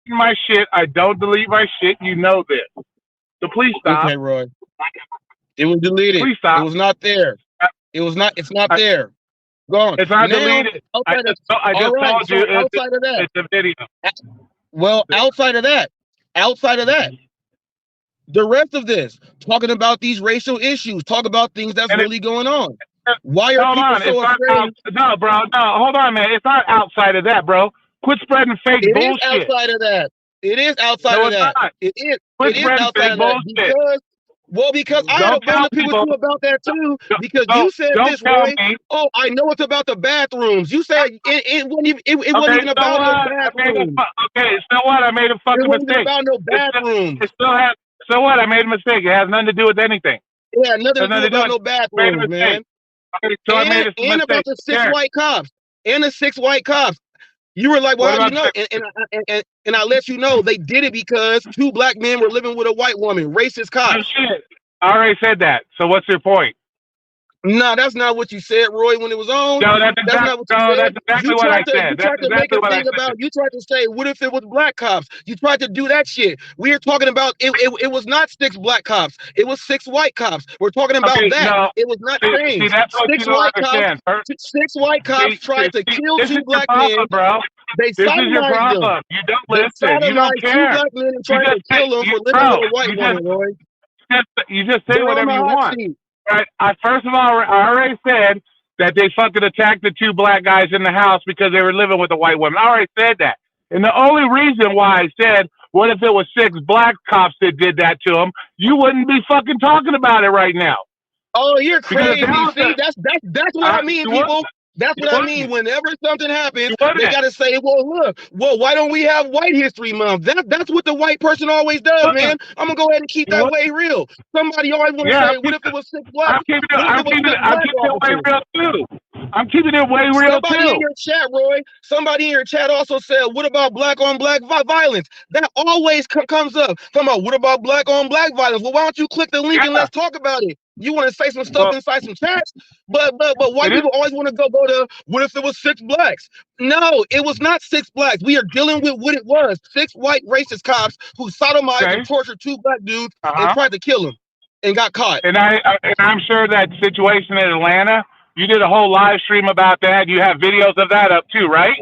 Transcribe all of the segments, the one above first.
my shit. I don't delete my shit. You know this. So please stop. Okay, Roy. It was deleted. Please It stop. was not there. It was not. It's not I, there. Gone. it's not Now, deleted. outside of I all just right. told you So outside of that, it's a video. well, outside of that, the rest of this talking about these racial issues, talk about things that's And really going on. Why are hold people on, it's so not out. afraid? No, bro, no, hold on, man. It's not outside of that, bro. Quit spreading fake It is bullshit. outside of that. It is outside No, of it's that. not. It is. Quit It is spreading outside fake of that bullshit. because I had a Don't bone tell to pick with people. you about that too. Because Don't you said don't this, tell Roy. me. Oh, I know it's about the bathrooms. You said it wasn't even. It wasn't Okay, even so about no what? bathrooms. Okay, so what? I made a It fucking wasn't even mistake. about no It still, bathrooms. it still has. So what? I made a mistake. It has nothing to do with anything. It had nothing It has to do nothing to do about with. no I made a bathrooms, mistake. man. Okay, so I made a And about mistake. the six There. white cops. And the six white cops. You were like, well, What how do you about know? And I let you know they did it because two black men were living with a white woman, racist oh cops. shit? I already said that. So what's your point? No, that's not what you said, Roy, when it was on. No, That's not what you said. that's exactly what I You said. That's tried to make exactly a what I thing said. about, you tried to say, what if it was black cops? You tried to do that shit. We are talking about it was not six black cops. It was six white cops. We're talking about Okay, that. no. It was not See, changed. that's what you don't understand. Six white cops tried to kill This is two your black men. problem, bro. They This is your sodomized them. problem. You don't They listen. You don't sodomized two care. black men and You tried just to kill them for living with a white woman, Roy. you just say They're on whatever the you hot want. seat. Right? First of all, I already said that they fucking attacked the two black guys in the house because they were living with a white woman. I already said that. And the only reason why I said, what if it was six black cops that did that to him, you wouldn't be fucking talking about it right now. Oh, you're Because crazy. See, that's what I mean, people. That's what I mean. Whenever something happens, they gotta say, well, why don't we have White History Month? That's what the white person always does, man. I'm gonna go ahead and keep that way real. Somebody always want to say, what if it was six black? I'm keeping it way real too. I'm keeping it way real too. Somebody in your chat, Roy. Somebody in your chat also said, what about black on black violence? That always comes up. Come on, what about black on black violence? Well, why don't you click the link and let's talk about it? You want to say some stuff inside some chats, but white people always want to go to what if it was six blacks? No, it was not six blacks. We are dealing with what it was: six white racist cops who sodomized and tortured two black dudes and tried to kill them and got caught. And I'm sure that situation in Atlanta, you did a whole live stream about that. You have videos of that up too, right?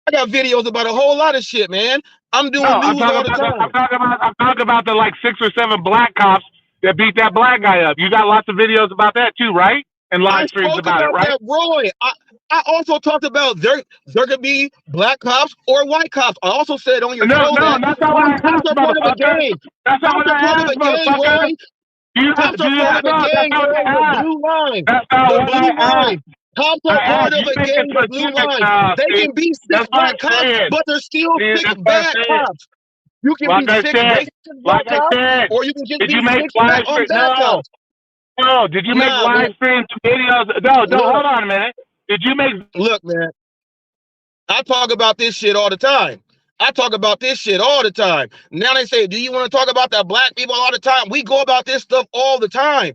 I got videos about a whole lot of shit, man. I'm doing news all the time. I'm talking about the like 6 or 7 black cops that beat that black guy up. You got lots of videos about that too, right? And live streams about it, right? That, Roy. I also talked about there could be black cops or white cops. I also said on your show that that's not what I asked, cops are part of a gang. That's not what I asked, motherfucker. Cops are part of a gang, the blue line. The blue line. Cops are part of a gang, the blue line. They can be six black cops, but they're still six bad cops. You can be six racist black cops, or you can just be six black on bad cops. No, did you make live streams videos? No, hold on a minute. Did you make? Look, man, I talk about this shit all the time. Now they say, do you want to talk about the black people all the time? We go about this stuff all the time.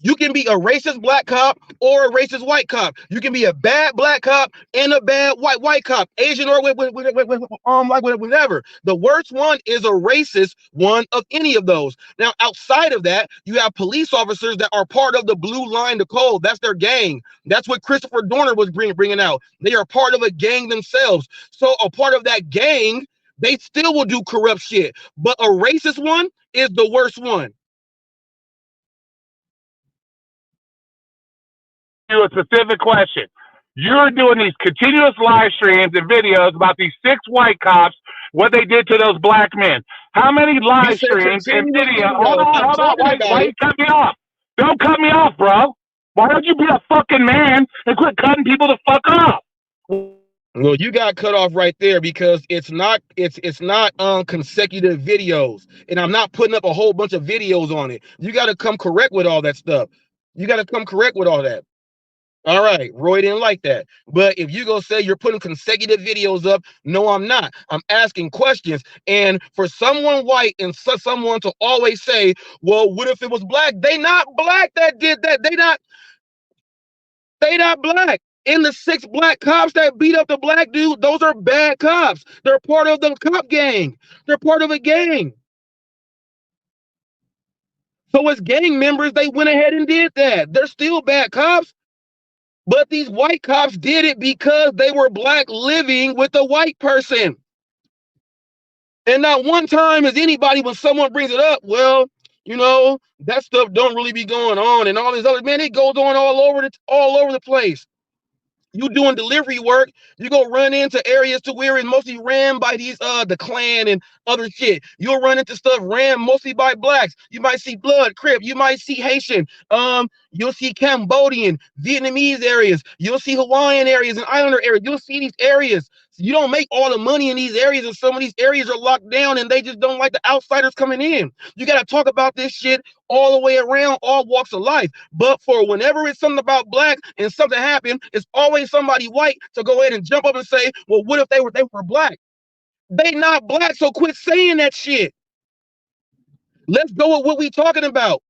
You can be a racist black cop or a racist white cop. You can be a bad black cop and a bad white cop, Asian or whatever. The worst one is a racist one of any of those. Now, outside of that, you have police officers that are part of the blue line, the code. That's their gang. That's what Christopher Dorner was bringing out. They are part of a gang themselves. So a part of that gang, they still will do corrupt shit. But a racist one is the worst one. You a specific question. You're doing these continuous live streams and videos about these 6 white cops, what they did to those black men. How many live streams and videos? Hold on. Why you cut me off? Don't cut me off, bro. Why don't you be a fucking man and quit cutting people the fuck off? Well, you got cut off right there because it's not consecutive videos, and I'm not putting up a whole bunch of videos on it. You got to come correct with all that stuff. All right, Roy didn't like that. But if you go say you're putting consecutive videos up, no, I'm not. I'm asking questions. And for someone white and someone to always say, well, what if it was black? They not black that did that. They not black. And the 6 black cops that beat up the black dude, those are bad cops. They're part of the cop gang. They're part of a gang. So as gang members, they went ahead and did that. They're still bad cops. But these white cops did it because they were black living with a white person. And not one time is anybody, when someone brings it up, well, you know, that stuff don't really be going on and all this other, man, it goes on all over the place. You doing delivery work, you go run into areas to where it's mostly ran by these the Klan and other shit. You'll run into stuff ran mostly by blacks. You might see blood, Crip, you might see Haitian, you'll see Cambodian, Vietnamese areas, you'll see Hawaiian areas and Islander areas. You'll see these areas. You don't make all the money in these areas, and some of these areas are locked down and they just don't like the outsiders coming in. You got to talk about this shit all the way around, all walks of life. But for whenever it's something about black and something happened, it's always somebody white to go ahead and jump up and say, well, what if they were black? They not black, so quit saying that shit. Let's go with what we talking about.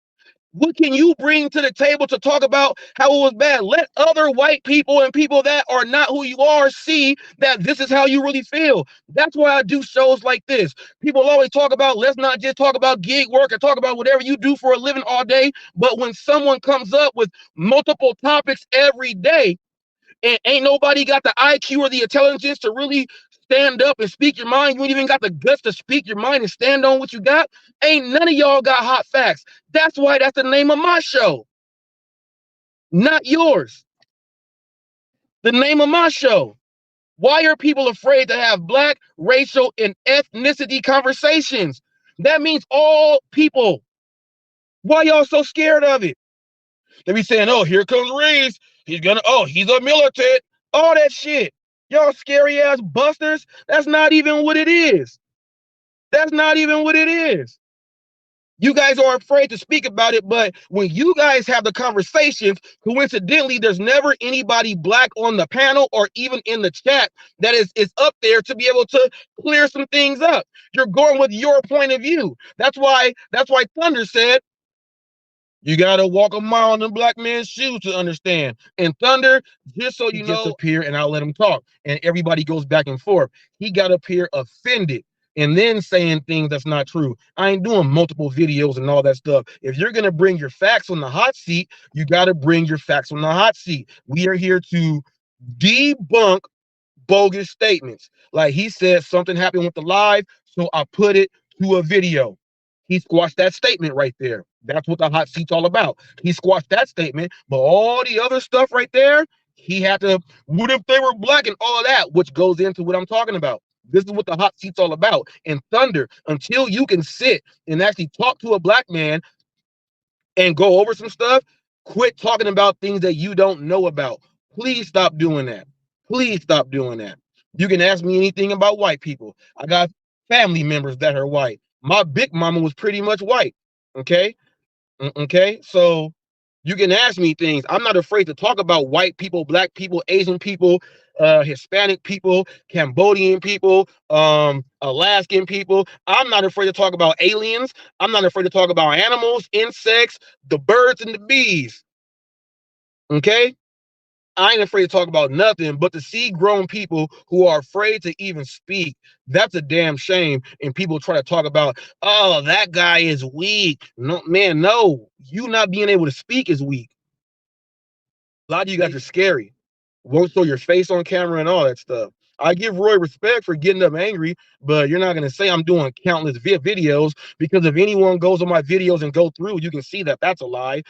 What can you bring to the table to talk about how it was bad? Let other white people and people that are not who you are see that this is how you really feel. That's why I do shows like this. People always talk about, let's not just talk about gig work or talk about whatever you do for a living all day. But when someone comes up with multiple topics every day, and ain't nobody got the IQ or the intelligence to really stand up and speak your mind. You ain't even got the guts to speak your mind and stand on what you got. Ain't none of y'all got hot facts. That's why that's the name of my show, not yours. The name of my show. Why are people afraid to have black, racial, and ethnicity conversations? That means all people. Why y'all so scared of it? They be saying, oh, here comes Reese. He's a militant. All that shit. Y'all scary ass busters. That's not even what it is. That's not even what it is. You guys are afraid to speak about it, but when you guys have the conversations, coincidentally, there's never anybody black on the panel or even in the chat that is up there to be able to clear some things up. You're going with your point of view. That's why Thunder said, you gotta walk a mile in the black man's shoes to understand. And Thunder, just so you know, gets up here and I'll let him talk. And everybody goes back and forth. He got up here offended and then saying things that's not true. I ain't doing multiple videos and all that stuff. If you're gonna bring your facts on the hot seat, you gotta bring your facts on the hot seat. We are here to debunk bogus statements. Like he said something happened with the live, so I put it to a video. He squashed that statement right there. That's what the hot seat's all about. He squashed that statement, but all the other stuff right there, he had to, what if they were black and all of that, which goes into what I'm talking about. This is what the hot seat's all about. And Thunder, until you can sit and actually talk to a black man and go over some stuff, quit talking about things that you don't know about. Please stop doing that. Please stop doing that. You can ask me anything about white people. I got family members that are white. My big mama was pretty much white. Okay. Okay. So you can ask me things. I'm not afraid to talk about white people, black people, Asian people, Hispanic people, Cambodian people, Alaskan people. I'm not afraid to talk about aliens. I'm not afraid to talk about animals, insects, the birds and the bees. Okay? I ain't afraid to talk about nothing, but to see grown people who are afraid to even speak, that's a damn shame. And people try to talk about, oh, that guy is weak. No, man, no. You not being able to speak is weak. A lot of you guys are scary. Won't show your face on camera and all that stuff. I give Roy respect for getting up angry, but you're not going to say I'm doing countless videos, because if anyone goes on my videos and go through, you can see that that's a lie.